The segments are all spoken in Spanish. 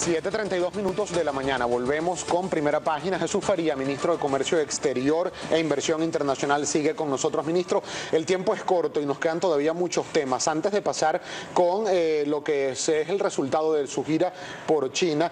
7:32 minutos de la mañana. Volvemos con Primera Página. Jesús Faría, ministro de Comercio Exterior e Inversión Internacional, sigue con nosotros. Ministro, el tiempo es corto y nos quedan todavía muchos temas. Antes de pasar con lo que es el resultado de su gira por China,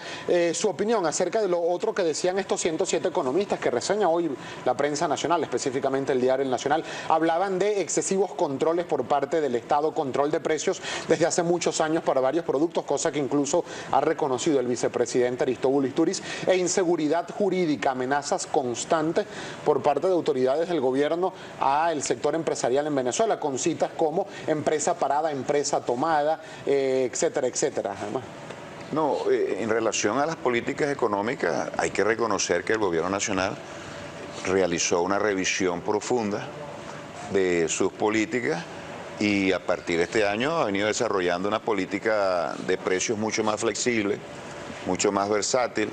su opinión acerca de lo otro que decían estos 107 economistas que reseña hoy la prensa nacional, específicamente el Diario Nacional. Hablaban de excesivos controles por parte del Estado, control de precios desde hace muchos años para varios productos, cosa que incluso ha reconocido el vicepresidente Aristóbulo Istúriz, e inseguridad jurídica, amenazas constantes por parte de autoridades del gobierno al sector empresarial en Venezuela, con citas como empresa parada, empresa tomada, etcétera, etcétera. Además. No, en relación a las políticas económicas, hay que reconocer que el gobierno nacional realizó una revisión profunda de sus políticas y a partir de este año ha venido desarrollando una política de precios mucho más flexible, mucho más versátil,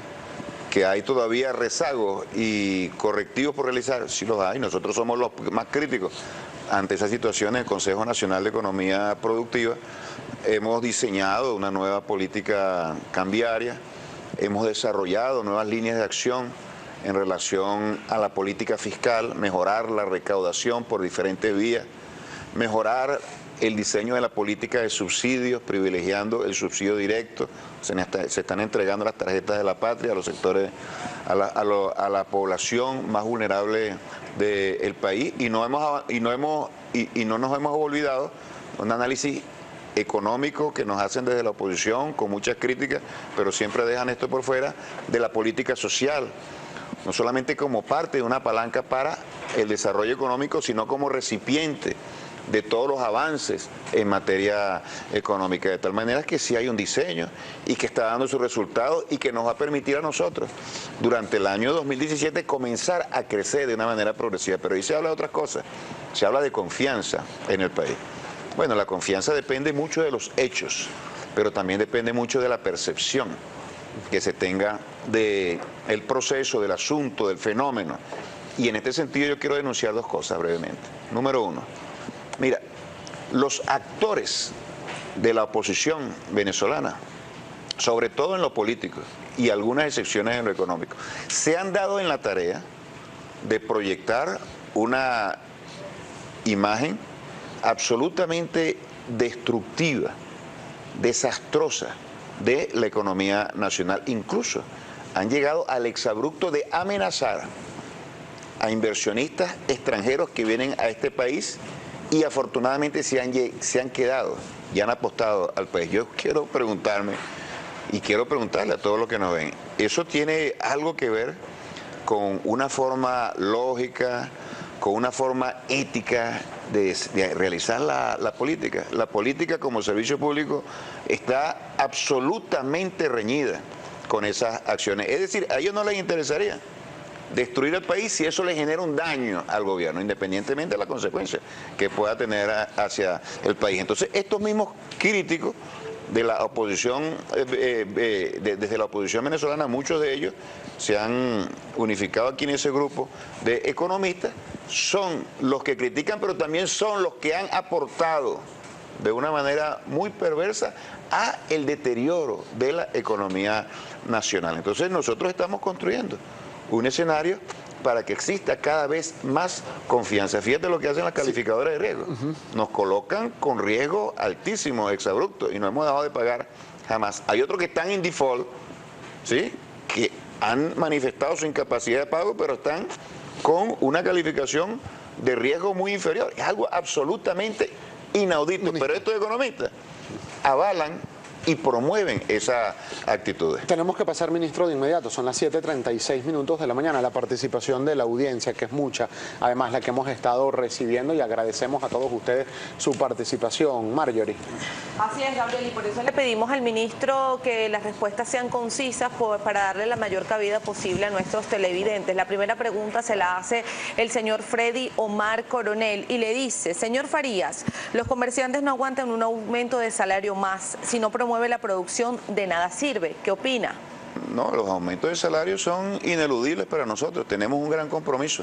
que hay todavía rezagos y correctivos por realizar, sí los hay, nosotros somos los más críticos ante esa situación. En el Consejo Nacional de Economía Productiva hemos diseñado una nueva política cambiaria, hemos desarrollado nuevas líneas de acción en relación a la política fiscal, mejorar la recaudación por diferentes vías, mejorar el diseño de la política de subsidios, privilegiando el subsidio directo. Se están entregando las tarjetas de la patria a los sectores, a la población más vulnerable del país, y no nos hemos olvidado un análisis económico que nos hacen desde la oposición con muchas críticas, pero siempre dejan esto por fuera, de la política social, no solamente como parte de una palanca para el desarrollo económico, sino como recipiente de todos los avances en materia económica, de tal manera que sí hay un diseño y que está dando sus resultados y que nos va a permitir a nosotros durante el año 2017 comenzar a crecer de una manera progresiva. Pero ahí se habla de otras cosas, se habla de confianza en el país. Bueno, la confianza depende mucho de los hechos, pero también depende mucho de la percepción que se tenga del proceso, del asunto, del fenómeno. Y en este sentido yo quiero denunciar dos cosas brevemente. Número uno, mira, los actores de la oposición venezolana, sobre todo en lo político y algunas excepciones en lo económico, se han dado en la tarea de proyectar una imagen absolutamente destructiva, desastrosa de la economía nacional. Incluso han llegado al exabrupto de amenazar a inversionistas extranjeros que vienen a este país y afortunadamente se han quedado y han apostado al país. Yo quiero preguntarme y quiero preguntarle a todos los que nos ven, ¿eso tiene algo que ver con una forma lógica, con una forma ética de realizar la política? La política como servicio público está absolutamente reñida con esas acciones. Es decir, a ellos no les interesaría destruir el país si eso le genera un daño al gobierno, independientemente de la consecuencia que pueda tener hacia el país. Entonces, estos mismos críticos de la oposición, desde la oposición venezolana, muchos de ellos se han unificado aquí en ese grupo de economistas, son los que critican, pero también son los que han aportado de una manera muy perversa a el deterioro de la economía nacional. Entonces nosotros estamos construyendo un escenario para que exista cada vez más confianza. Fíjate lo que hacen las calificadoras de riesgo. Nos colocan con riesgo altísimo, exabrupto, y no hemos dejado de pagar jamás. Hay otros que están en default, ¿sí?, que han manifestado su incapacidad de pago, pero están con una calificación de riesgo muy inferior. Es algo absolutamente inaudito, pero estos economistas avalan y promueven esa actitud. Tenemos que pasar, ministro, de inmediato. Son las 7:36 minutos de la mañana. La participación de la audiencia, que es mucha, además la que hemos estado recibiendo, y agradecemos a todos ustedes su participación. Marjorie. Así es, Gabriel, y por eso le pedimos al ministro que las respuestas sean concisas para darle la mayor cabida posible a nuestros televidentes. La primera pregunta se la hace el señor Freddy Omar Coronel y le dice: señor Farías, los comerciantes no aguantan un aumento de salario más, si no promueven la producción, de nada sirve. ¿Qué opina? No, los aumentos de salario son ineludibles para nosotros. Tenemos un gran compromiso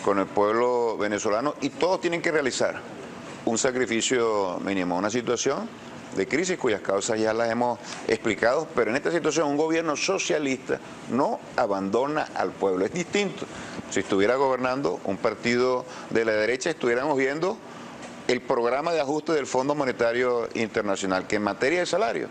con el pueblo venezolano y todos tienen que realizar un sacrificio mínimo, una situación de crisis cuyas causas ya las hemos explicado, pero en esta situación un gobierno socialista no abandona al pueblo. Es distinto. Si estuviera gobernando un partido de la derecha, estuviéramos viendo el programa de ajuste del Fondo Monetario Internacional, que en materia de salario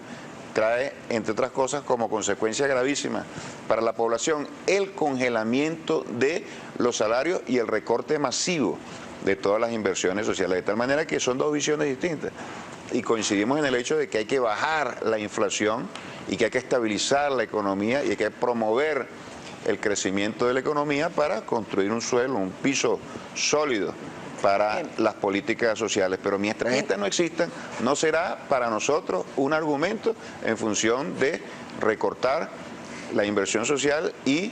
trae, entre otras cosas, como consecuencia gravísima para la población, el congelamiento de los salarios y el recorte masivo de todas las inversiones sociales, de tal manera que son dos visiones distintas. Y coincidimos en el hecho de que hay que bajar la inflación y que hay que estabilizar la economía y hay que promover el crecimiento de la economía para construir un suelo, un piso sólido para las políticas sociales. Pero mientras estas no existan, no será para nosotros un argumento en función de recortar la inversión social y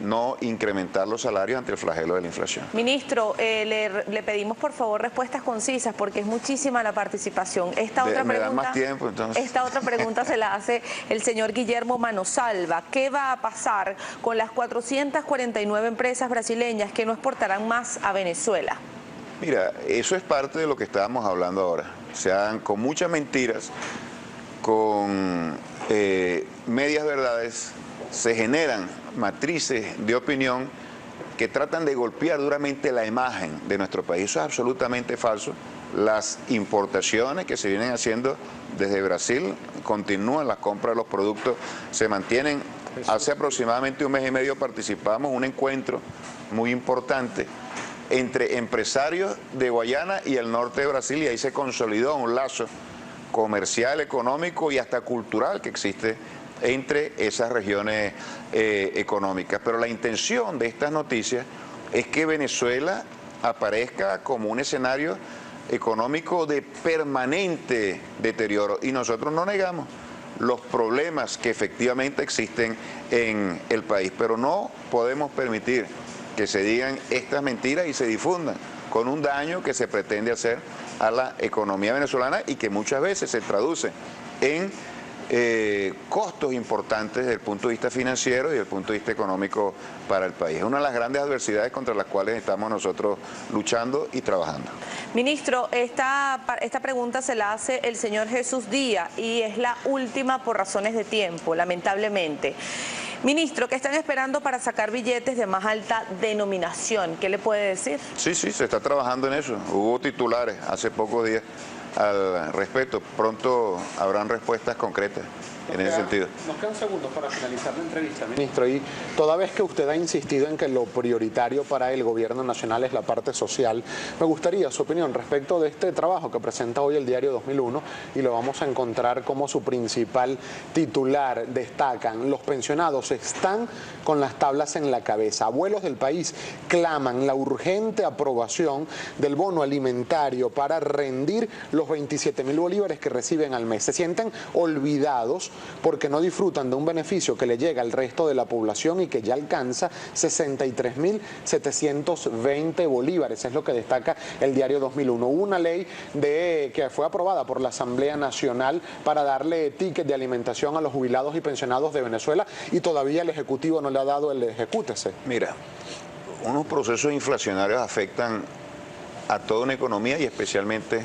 no incrementar los salarios ante el flagelo de la inflación. Ministro, le pedimos por favor respuestas concisas porque es muchísima la participación. Me dan más tiempo, entonces. Esta otra pregunta se la hace el señor Guillermo Manosalva. ¿Qué va a pasar con las 449 empresas brasileñas que no exportarán más a Venezuela? Mira, eso es parte de lo que estábamos hablando ahora. Con muchas mentiras, con medias verdades, se generan matrices de opinión que tratan de golpear duramente la imagen de nuestro país. Eso es absolutamente falso. Las importaciones que se vienen haciendo desde Brasil continúan, las compras de los productos se mantienen. Hace aproximadamente un mes y medio participamos en un encuentro muy importante entre empresarios de Guayana y el norte de Brasil, y ahí se consolidó un lazo comercial, económico y hasta cultural que existe entre esas regiones económicas. Pero la intención de estas noticias es que Venezuela aparezca como un escenario económico de permanente deterioro, y nosotros no negamos los problemas que efectivamente existen en el país, pero no podemos permitir que se digan estas mentiras y se difundan con un daño que se pretende hacer a la economía venezolana y que muchas veces se traduce en costos importantes desde el punto de vista financiero y desde el punto de vista económico para el país. Es una de las grandes adversidades contra las cuales estamos nosotros luchando y trabajando. Ministro, esta pregunta se la hace el señor Jesús Díaz y es la última por razones de tiempo, lamentablemente. Ministro, ¿qué están esperando para sacar billetes de más alta denominación? ¿Qué le puede decir? Sí, se está trabajando en eso. Hubo titulares hace pocos días al respecto. Pronto habrán respuestas concretas en ese sentido. Nos quedan segundos para finalizar la entrevista, ministro, y toda vez que usted ha insistido en que lo prioritario para el gobierno nacional es la parte social, me gustaría su opinión respecto de este trabajo que presenta hoy el diario 2001 y lo vamos a encontrar como su principal titular. Destacan: los pensionados están con las tablas en la cabeza. Abuelos del país claman la urgente aprobación del bono alimentario para rendir los 27.000 bolívares que reciben al mes. Se sienten olvidados porque no disfrutan de un beneficio que le llega al resto de la población y que ya alcanza 63.720 bolívares. Es lo que destaca el diario 2001. Hubo una ley que fue aprobada por la Asamblea Nacional para darle ticket de alimentación a los jubilados y pensionados de Venezuela y todavía el Ejecutivo no le ha dado el ejecútese. Mira, unos procesos inflacionarios afectan a toda una economía y especialmente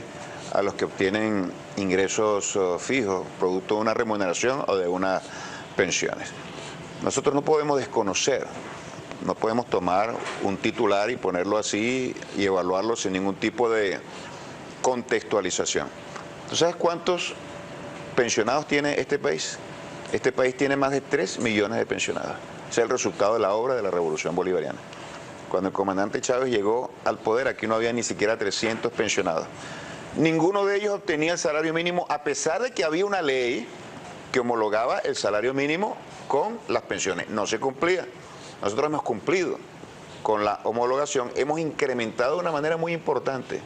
a los que obtienen ingresos fijos, producto de una remuneración o de unas pensiones. Nosotros no podemos desconocer, no podemos tomar un titular y ponerlo así y evaluarlo sin ningún tipo de contextualización. ¿Tú sabes cuántos pensionados tiene este país? Este país tiene más de 3 millones de pensionados. Ese es el resultado de la obra de la Revolución Bolivariana. Cuando el comandante Chávez llegó al poder, aquí no había ni siquiera 300 pensionados. Ninguno de ellos obtenía el salario mínimo, a pesar de que había una ley que homologaba el salario mínimo con las pensiones. No se cumplía. Nosotros hemos cumplido con la homologación, hemos incrementado de una manera muy importante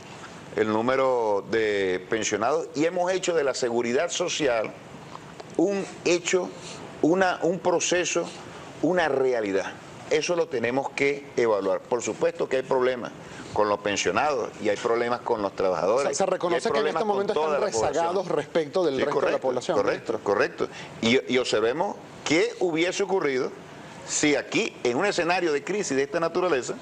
el número de pensionados y hemos hecho de la seguridad social un proceso, una realidad. Eso lo tenemos que evaluar. Por supuesto que hay problemas con los pensionados y hay problemas con los trabajadores. O sea, se reconoce que en este momento están rezagados respecto del resto de la población. Correcto. Y observemos qué hubiese ocurrido si aquí, en un escenario de crisis de esta naturaleza,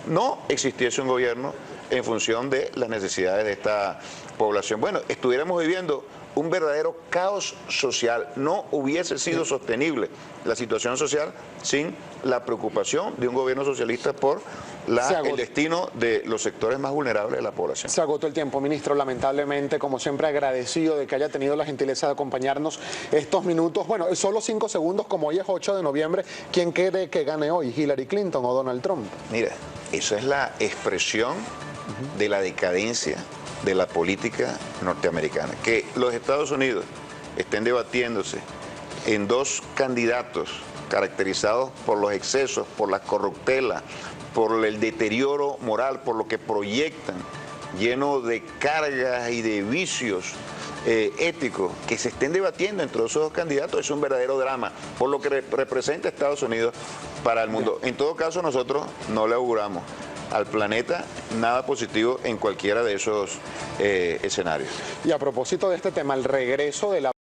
no existiese un gobierno en función de las necesidades de esta población. Bueno, estuviéramos viviendo un verdadero caos social. No hubiese sido sostenible la situación social sin la preocupación de un gobierno socialista por el destino de los sectores más vulnerables de la población. Se agotó el tiempo, ministro. Lamentablemente, como siempre, agradecido de que haya tenido la gentileza de acompañarnos estos minutos. Bueno, solo 5 segundos, como hoy es 8 de noviembre. ¿Quién cree que gane hoy, Hillary Clinton o Donald Trump? Mira, esa es la expresión de la decadencia de la política norteamericana. Que los Estados Unidos estén debatiéndose en dos candidatos caracterizados por los excesos, por la corruptela, por el deterioro moral, por lo que proyectan, lleno de cargas y de vicios éticos, que se estén debatiendo entre esos dos candidatos, es un verdadero drama, por lo que representa Estados Unidos para el mundo. En todo caso, nosotros no le auguramos al planeta nada positivo en cualquiera de esos escenarios. Y a propósito de este tema, el regreso de la